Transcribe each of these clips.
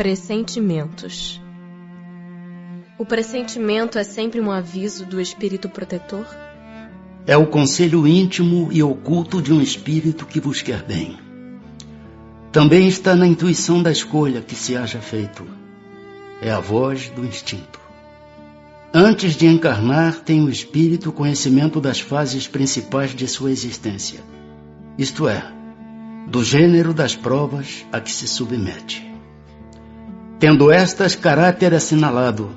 Pressentimentos. O pressentimento é sempre um aviso do espírito protetor? É o conselho íntimo e oculto de um espírito que vos quer bem. Também está na intuição da escolha que se haja feito. É a voz do instinto. Antes de encarnar, tem o espírito conhecimento das fases principais de sua existência, isto é, do gênero das provas a que se submete. Tendo estas caráter assinalado,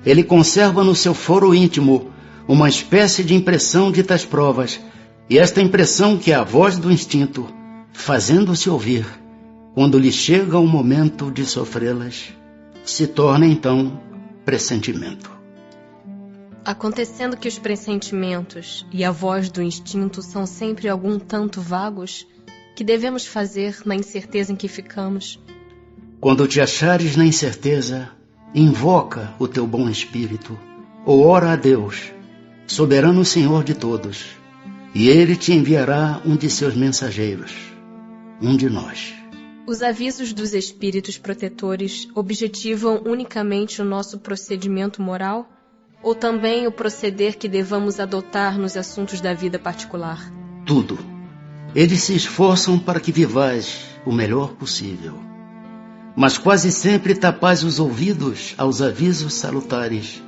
ele conserva no seu foro íntimo uma espécie de impressão de tais provas, e esta impressão, que é a voz do instinto, fazendo-se ouvir, quando lhe chega o momento de sofrê-las, se torna então pressentimento. Acontecendo que os pressentimentos e a voz do instinto são sempre algum tanto vagos, que devemos fazer na incerteza em que ficamos? Quando te achares na incerteza, invoca o teu bom espírito, ou ora a Deus, soberano Senhor de todos, e Ele te enviará um de seus mensageiros, um de nós. Os avisos dos espíritos protetores objetivam unicamente o nosso procedimento moral, ou também o proceder que devamos adotar nos assuntos da vida particular? Tudo. Eles se esforçam para que vivais o melhor possível, mas quase sempre tapais os ouvidos aos avisos salutares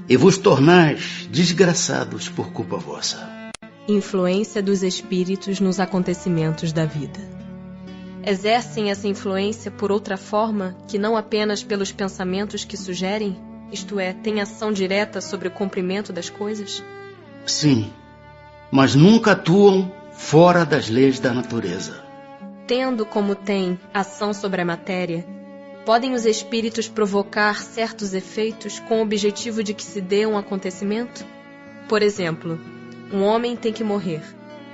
e vos tornais desgraçados por culpa vossa. Influência dos espíritos nos acontecimentos da vida. Exercem essa influência por outra forma que não apenas pelos pensamentos que sugerem, isto é, têm ação direta sobre o cumprimento das coisas? Sim, mas nunca atuam fora das leis da natureza. Tendo como tem ação sobre a matéria, podem os espíritos provocar certos efeitos com o objetivo de que se dê um acontecimento? Por exemplo, um homem tem que morrer.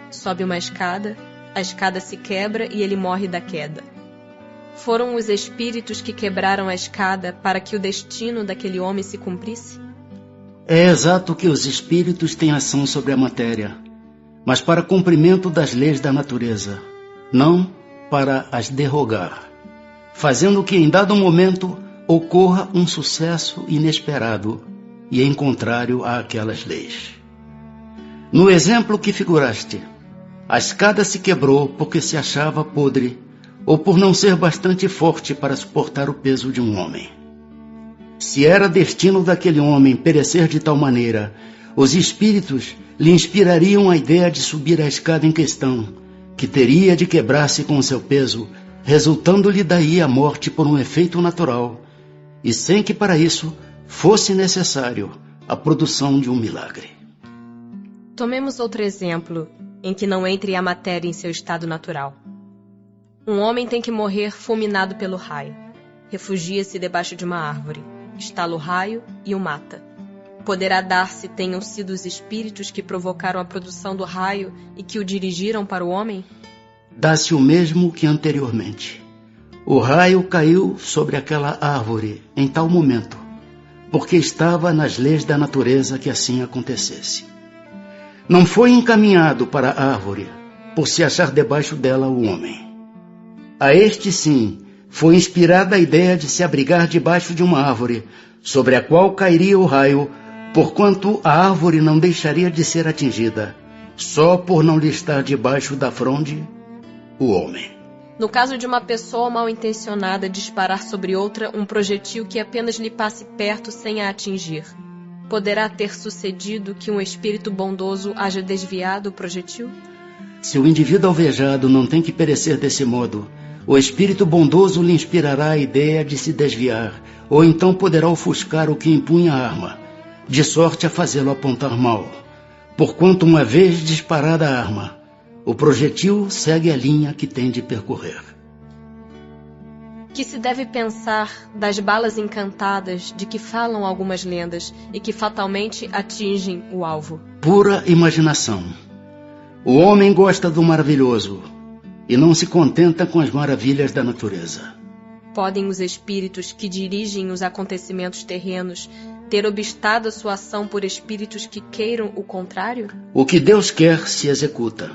Sobe uma escada, a escada se quebra e ele morre da queda. Foram os espíritos que quebraram a escada para que o destino daquele homem se cumprisse? É exato que os espíritos têm ação sobre a matéria, mas para cumprimento das leis da natureza, não para as derrogar, fazendo que em dado momento ocorra um sucesso inesperado e em contrário àquelas leis. No exemplo que figuraste, a escada se quebrou porque se achava podre ou por não ser bastante forte para suportar o peso de um homem. Se era destino daquele homem perecer de tal maneira, os espíritos lhe inspirariam a ideia de subir a escada em questão, que teria de quebrar-se com seu peso, resultando-lhe daí a morte por um efeito natural, e sem que para isso fosse necessário a produção de um milagre. Tomemos outro exemplo, em que não entre a matéria em seu estado natural. Um homem tem que morrer fulminado pelo raio. Refugia-se debaixo de uma árvore, estala o raio e o mata. Poderá dar se tenham sido os espíritos que provocaram a produção do raio e que o dirigiram para o homem? Dá-se o mesmo que anteriormente. O raio caiu sobre aquela árvore em tal momento, porque estava nas leis da natureza que assim acontecesse. Não foi encaminhado para a árvore, por se achar debaixo dela o homem. A este, sim, foi inspirada a ideia de se abrigar debaixo de uma árvore, sobre a qual cairia o raio, porquanto a árvore não deixaria de ser atingida, só por não lhe estar debaixo da fronde o homem. No caso de uma pessoa mal intencionada disparar sobre outra um projetil que apenas lhe passe perto sem a atingir, poderá ter sucedido que um espírito bondoso haja desviado o projetil? Se o indivíduo alvejado não tem que perecer desse modo, o espírito bondoso lhe inspirará a ideia de se desviar, ou então poderá ofuscar o que empunha a arma, de sorte a fazê-lo apontar mal. Porquanto, uma vez disparada a arma, o projetil segue a linha que tem de percorrer. Que se deve pensar das balas encantadas de que falam algumas lendas e que fatalmente atingem o alvo? Pura imaginação. O homem gosta do maravilhoso e não se contenta com as maravilhas da natureza. Podem os espíritos que dirigem os acontecimentos terrenos ter obstado a sua ação por espíritos que queiram o contrário? O que Deus quer se executa.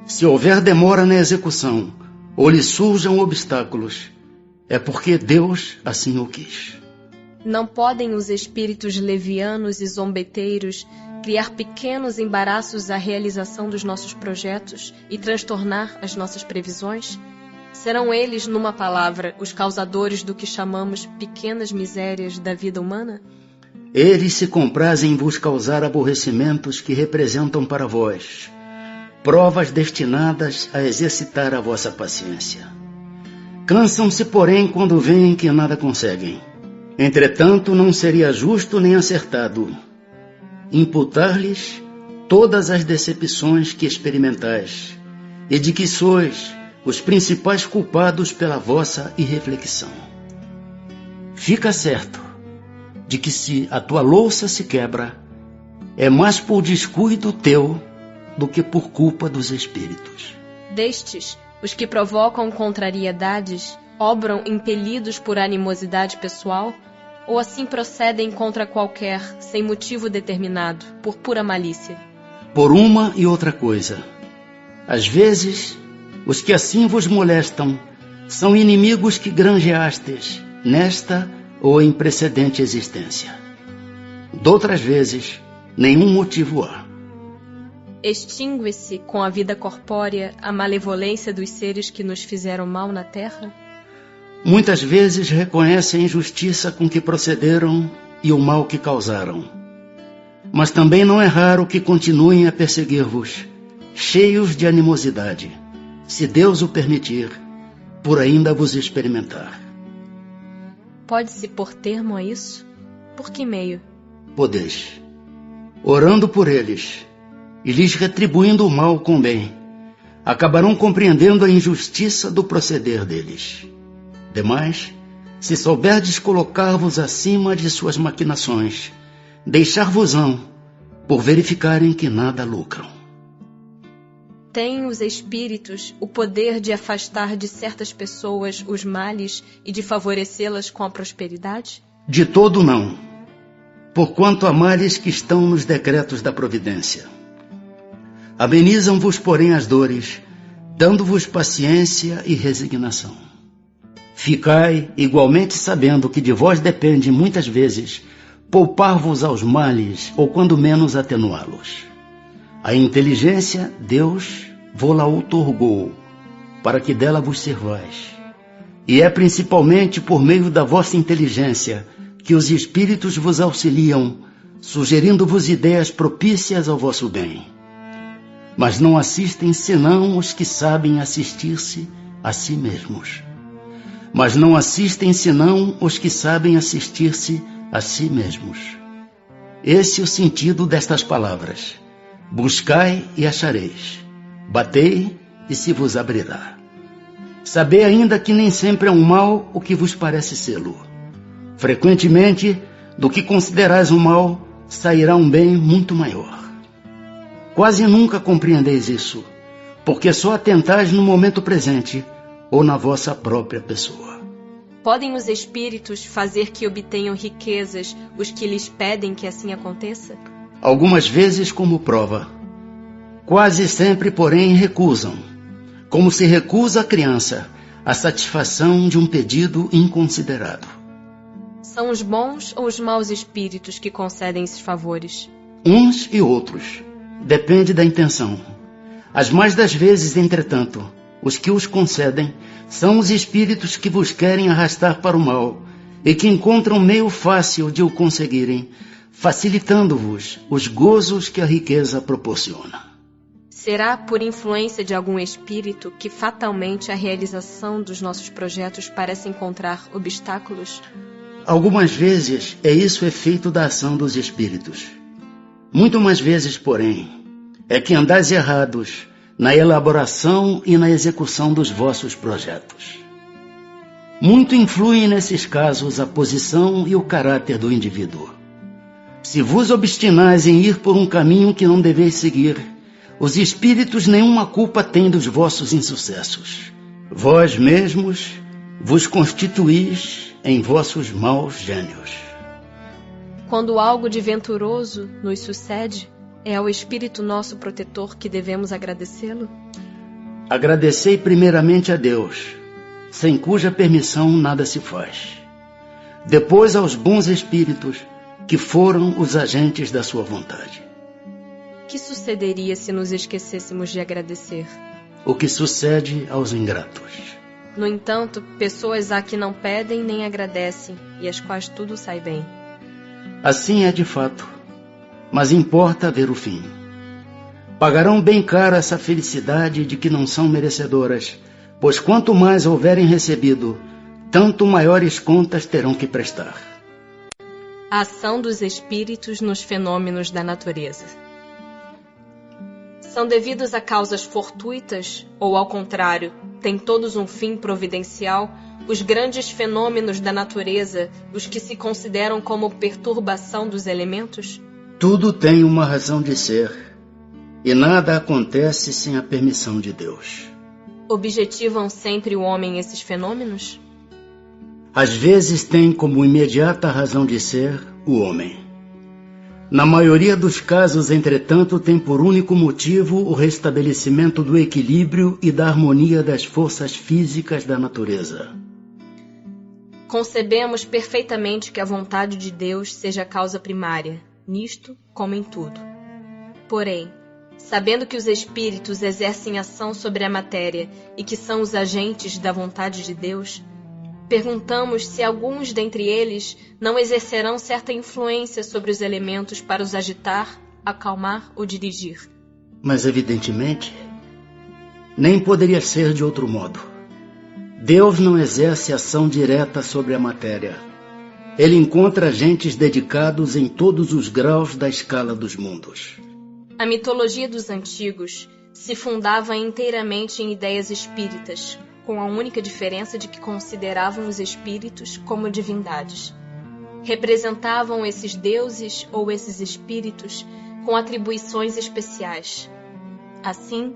Se houver demora na execução, ou lhe surjam obstáculos, é porque Deus assim o quis. Não podem os espíritos levianos e zombeteiros criar pequenos embaraços à realização dos nossos projetos e transtornar as nossas previsões? Serão eles, numa palavra, os causadores do que chamamos pequenas misérias da vida humana? Eles se comprazem em vos causar aborrecimentos que representam para vós provas destinadas a exercitar a vossa paciência. Cansam-se, porém, quando veem que nada conseguem. Entretanto, não seria justo nem acertado imputar-lhes todas as decepções que experimentais e de que sois os principais culpados pela vossa irreflexão. Fica certo de que se a tua louça se quebra, é mais por descuido teu do que por culpa dos espíritos. Destes, os que provocam contrariedades obram impelidos por animosidade pessoal ou assim procedem contra qualquer, sem motivo determinado, por pura malícia? Por uma e outra coisa. Às vezes, os que assim vos molestam são inimigos que granjeastes nesta ou em precedente existência. Doutras vezes, nenhum motivo há. Extingue-se com a vida corpórea a malevolência dos seres que nos fizeram mal na terra? Muitas vezes reconhecem a injustiça com que procederam e o mal que causaram. Mas também não é raro que continuem a perseguir-vos, cheios de animosidade, se Deus o permitir, por ainda vos experimentar. Pode-se pôr termo a isso? Por que meio? Podeis, orando por eles e lhes retribuindo o mal com bem, acabarão compreendendo a injustiça do proceder deles. Demais, se souberdes colocar-vos acima de suas maquinações, deixar-vos-ão por verificarem que nada lucram. Têm os espíritos o poder de afastar de certas pessoas os males e de favorecê-las com a prosperidade? De todo não, porquanto há males que estão nos decretos da providência. Amenizam-vos, porém, as dores, dando-vos paciência e resignação. Ficai igualmente sabendo que de vós depende, muitas vezes, poupar-vos aos males, ou quando menos atenuá-los. A inteligência, Deus vô-la outorgou, para que dela vos servais. E é principalmente por meio da vossa inteligência que os espíritos vos auxiliam, sugerindo-vos ideias propícias ao vosso bem. Mas não assistem senão os que sabem assistir-se a si mesmos. Mas não assistem senão os que sabem assistir-se a si mesmos. Esse é o sentido destas palavras. Buscai e achareis. Batei e se vos abrirá. Sabei ainda que nem sempre é um mal o que vos parece sê-lo. Frequentemente, do que considerais um mal, sairá um bem muito maior. Quase nunca compreendeis isso, porque só atentais no momento presente ou na vossa própria pessoa. Podem os espíritos fazer que obtenham riquezas os que lhes pedem que assim aconteça? Algumas vezes como prova. Quase sempre, porém, recusam, como se recusa a criança a satisfação de um pedido inconsiderado. São os bons ou os maus espíritos que concedem esses favores? Uns e outros. Depende da intenção. As mais das vezes, entretanto, os que os concedem são os espíritos que vos querem arrastar para o mal e que encontram meio fácil de o conseguirem, facilitando-vos os gozos que a riqueza proporciona. Será por influência de algum espírito que fatalmente a realização dos nossos projetos parece encontrar obstáculos? Algumas vezes é isso efeito da ação dos espíritos. Muito mais vezes, porém, é que andais errados na elaboração e na execução dos vossos projetos. Muito influem nesses casos a posição e o caráter do indivíduo. Se vos obstinais em ir por um caminho que não deveis seguir, os espíritos nenhuma culpa têm dos vossos insucessos. Vós mesmos vos constituís em vossos maus gênios. Quando algo de venturoso nos sucede, é ao Espírito nosso protetor que devemos agradecê-lo? Agradecei primeiramente a Deus, sem cuja permissão nada se faz. Depois aos bons espíritos, que foram os agentes da sua vontade. Que sucederia se nos esquecêssemos de agradecer? O que sucede aos ingratos. No entanto, pessoas há que não pedem nem agradecem, e às quais tudo sai bem. Assim é de fato, mas importa ver o fim. Pagarão bem caro essa felicidade de que não são merecedoras, pois quanto mais houverem recebido, tanto maiores contas terão que prestar. A ação dos espíritos nos fenômenos da natureza. São devidos a causas fortuitas ou, ao contrário, têm todos um fim providencial, os grandes fenômenos da natureza, os que se consideram como perturbação dos elementos? Tudo tem uma razão de ser, e nada acontece sem a permissão de Deus. Objetivam sempre o homem esses fenômenos? Às vezes tem como imediata razão de ser o homem. Na maioria dos casos, entretanto, tem por único motivo o restabelecimento do equilíbrio e da harmonia das forças físicas da natureza. Concebemos perfeitamente que a vontade de Deus seja a causa primária, nisto como em tudo. Porém, sabendo que os espíritos exercem ação sobre a matéria e que são os agentes da vontade de Deus, perguntamos se alguns dentre eles não exercerão certa influência sobre os elementos para os agitar, acalmar ou dirigir. Mas, evidentemente, nem poderia ser de outro modo. Deus não exerce ação direta sobre a matéria. Ele encontra agentes dedicados em todos os graus da escala dos mundos. A mitologia dos antigos se fundava inteiramente em ideias espíritas, com a única diferença de que consideravam os espíritos como divindades. Representavam esses deuses ou esses espíritos com atribuições especiais. Assim,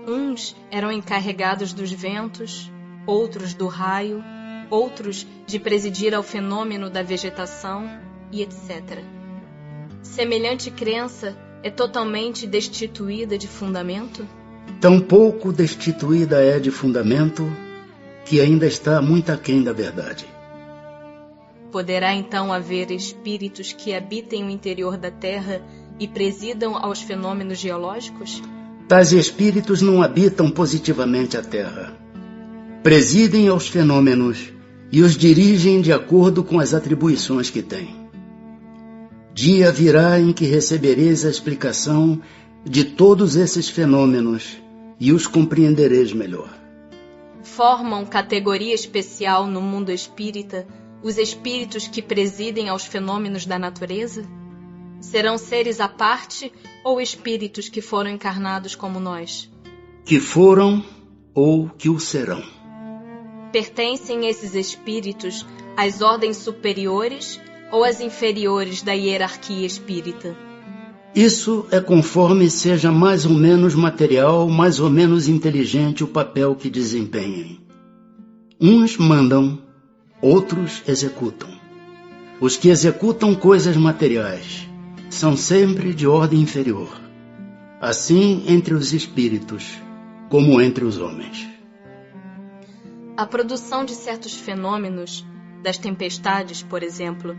uns eram encarregados dos ventos, outros do raio, outros de presidir ao fenômeno da vegetação e etc. Semelhante crença é totalmente destituída de fundamento? Tampouco destituída é de fundamento, que ainda está muito aquém da verdade. Poderá então haver espíritos que habitem o interior da Terra e presidam aos fenômenos geológicos? Tais espíritos não habitam positivamente a Terra. Presidem aos fenômenos e os dirigem de acordo com as atribuições que têm. Dia virá em que recebereis a explicação de todos esses fenômenos e os compreendereis melhor. Formam categoria especial no mundo espírita os espíritos que presidem aos fenômenos da natureza? Serão seres à parte ou espíritos que foram encarnados como nós? Que foram ou que o serão. Pertencem esses espíritos às ordens superiores ou às inferiores da hierarquia espírita? Isso é conforme seja mais ou menos material, mais ou menos inteligente o papel que desempenhem. Uns mandam, outros executam. Os que executam coisas materiais são sempre de ordem inferior, assim entre os espíritos como entre os homens. A produção de certos fenômenos, das tempestades, por exemplo,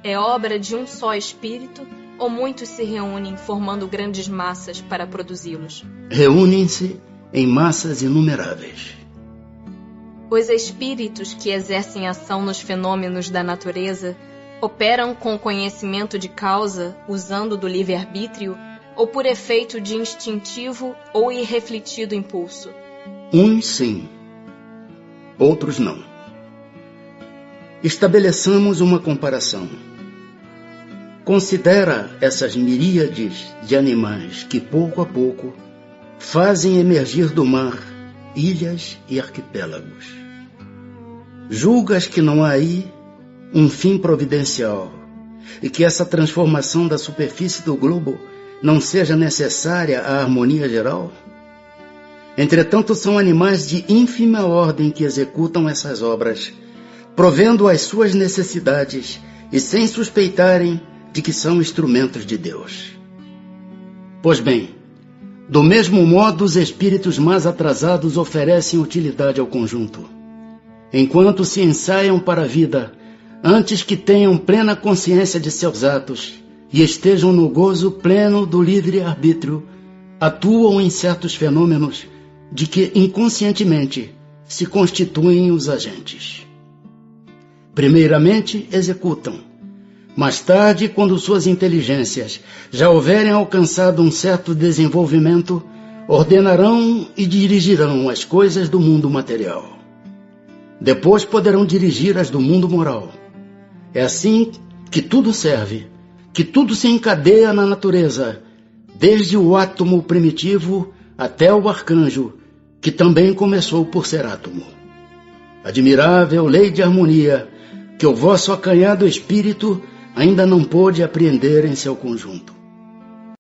é obra de um só espírito ou muitos se reúnem formando grandes massas para produzi-los? Reúnem-se em massas inumeráveis. Os espíritos que exercem ação nos fenômenos da natureza operam com conhecimento de causa, usando do livre-arbítrio, ou por efeito de instintivo ou irrefletido impulso? Uns sim, outros não. Estabeleçamos uma comparação. Considera essas miríades de animais que, pouco a pouco, fazem emergir do mar ilhas e arquipélagos. Julgas que não há aí um fim providencial e que essa transformação da superfície do globo não seja necessária à harmonia geral? Entretanto, são animais de ínfima ordem que executam essas obras, provendo as suas necessidades e sem suspeitarem de que são instrumentos de Deus. Pois bem, do mesmo modo os espíritos mais atrasados oferecem utilidade ao conjunto. enquanto se ensaiam para a vida, antes que tenham plena consciência de seus atos e estejam no gozo pleno do livre-arbítrio, atuam em certos fenômenos de que inconscientemente se constituem os agentes. Primeiramente, executam. Mais tarde, quando suas inteligências já houverem alcançado um certo desenvolvimento, ordenarão e dirigirão as coisas do mundo material. Depois poderão dirigir as do mundo moral. É assim que tudo serve, que tudo se encadeia na natureza, desde o átomo primitivo até o arcanjo, que também começou por ser átomo. Admirável lei de harmonia, que o vosso acanhado espírito ainda não pôde apreender em seu conjunto.